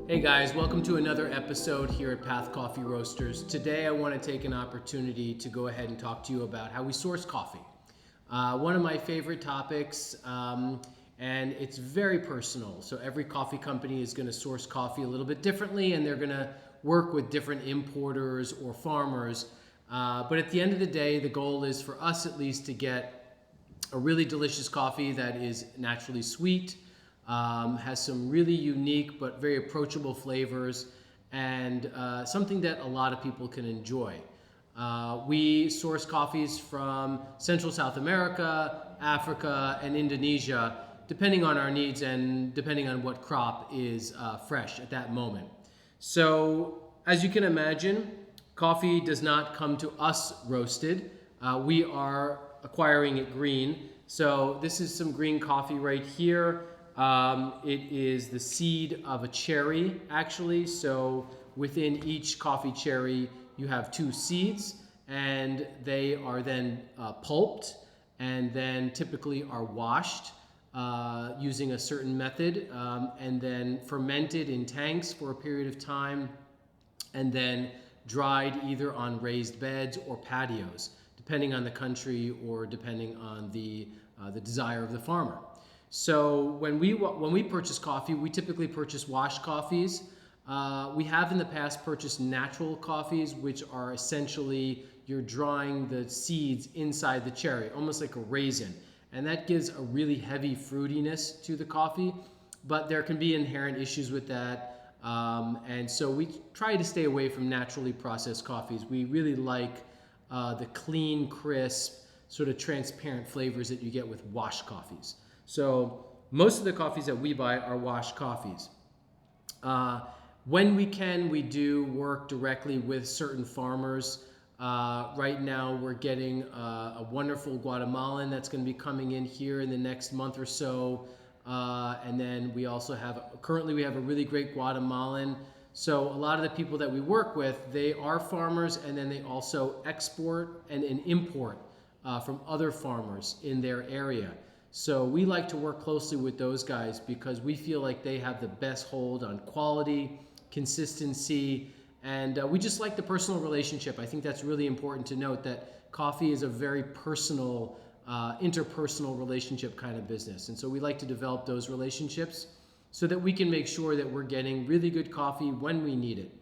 Hey guys, welcome to another episode here at Path Coffee Roasters. Today I want to take an opportunity to go ahead and talk to you about how we source coffee. One of my favorite topics, and it's very personal. So every coffee company is going to source coffee a little bit differently, and they're going to work with different importers or farmers. But at the end of the day, the goal is for us at least to get a really delicious coffee that is naturally sweet, has some really unique but very approachable flavors, and something that a lot of people can enjoy. We source coffees from Central South America, Africa, and Indonesia, depending on our needs and depending on what crop is fresh at that moment. So, as you can imagine, coffee does not come to us roasted. We are acquiring it green. So this is some green coffee right here. It is the seed of a cherry, actually. So within each coffee cherry, you have two seeds, and they are then pulped and then typically are washed using a certain method, and then fermented in tanks for a period of time, and then dried either on raised beds or patios, depending on the country or depending on the desire of the farmer. So when we purchase coffee, we typically purchase washed coffees. We have in the past purchased natural coffees, which are essentially you're drying the seeds inside the cherry, almost like a raisin. And that gives a really heavy fruitiness to the coffee, but there can be inherent issues with that. And so we try to stay away from naturally processed coffees. We really like the clean, crisp, sort of transparent flavors that you get with washed coffees. So most of the coffees that we buy are washed coffees. When we can, we do work directly with certain farmers. Right now we're getting a wonderful Guatemalan that's going to be coming in here in the next month or so. And then we also currently we have a really great Guatemalan. So a lot of the people that we work with, they are farmers, and then they also export and import from other farmers in their area. So we like to work closely with those guys because we feel like they have the best hold on quality, consistency, and we just like the personal relationship. I think that's really important to note, that coffee is a very personal, interpersonal relationship kind of business. And so we like to develop those relationships so that we can make sure that we're getting really good coffee when we need it.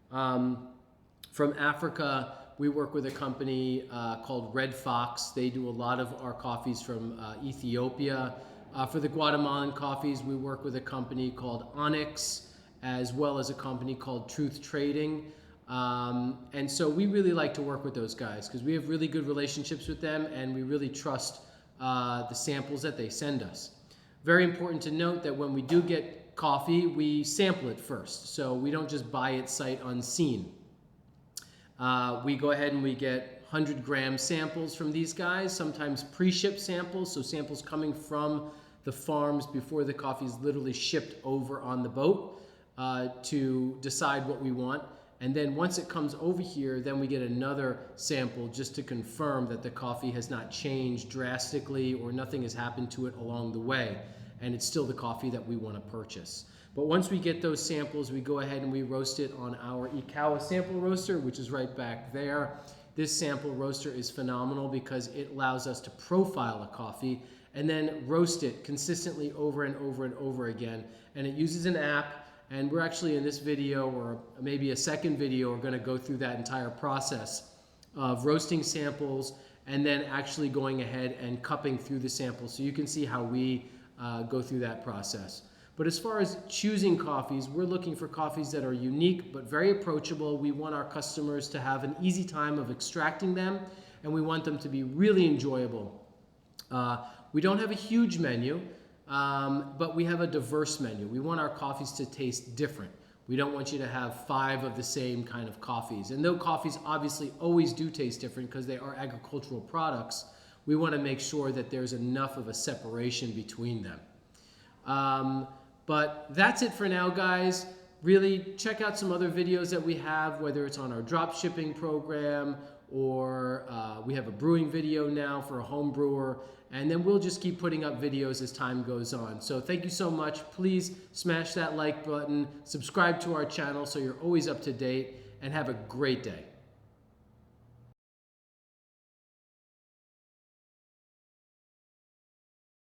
From Africa, we work with a company called Red Fox. They do a lot of our coffees from Ethiopia. For the Guatemalan coffees, we work with a company called Onyx, as well as a company called Truth Trading. And so we really like to work with those guys because we have really good relationships with them, and we really trust the samples that they send us. Very important to note that when we do get coffee, we sample it first. So we don't just buy it sight unseen. We go ahead and we get 100-gram samples from these guys, sometimes pre-shipped samples, so samples coming from the farms before the coffee is literally shipped over on the boat to decide what we want. And then once it comes over here, then we get another sample just to confirm that the coffee has not changed drastically or nothing has happened to it along the way, and it's still the coffee that we want to purchase. But once we get those samples, we go ahead and we roast it on our Ikawa sample roaster, which is right back there. This sample roaster is phenomenal because it allows us to profile a coffee and then roast it consistently over and over and over again. And it uses an app, and we're actually in this video, or maybe a second video, we're going to go through that entire process of roasting samples and then actually going ahead and cupping through the samples, so you can see how we go through that process. But as far as choosing coffees, we're looking for coffees that are unique but very approachable. We want our customers to have an easy time of extracting them, and we want them to be really enjoyable. We don't have a huge menu, but we have a diverse menu. We want our coffees to taste different. We don't want you to have 5 of the same kind of coffees. And though coffees obviously always do taste different because they are agricultural products, we want to make sure that there's enough of a separation between them. But that's it for now, guys. Really check out some other videos that we have, whether it's on our drop shipping program or We have a brewing video now for a home brewer, and then we'll just keep putting up videos as time goes on. So thank you so much. Please smash that like button, subscribe to our channel so you're always up to date, and have a great day.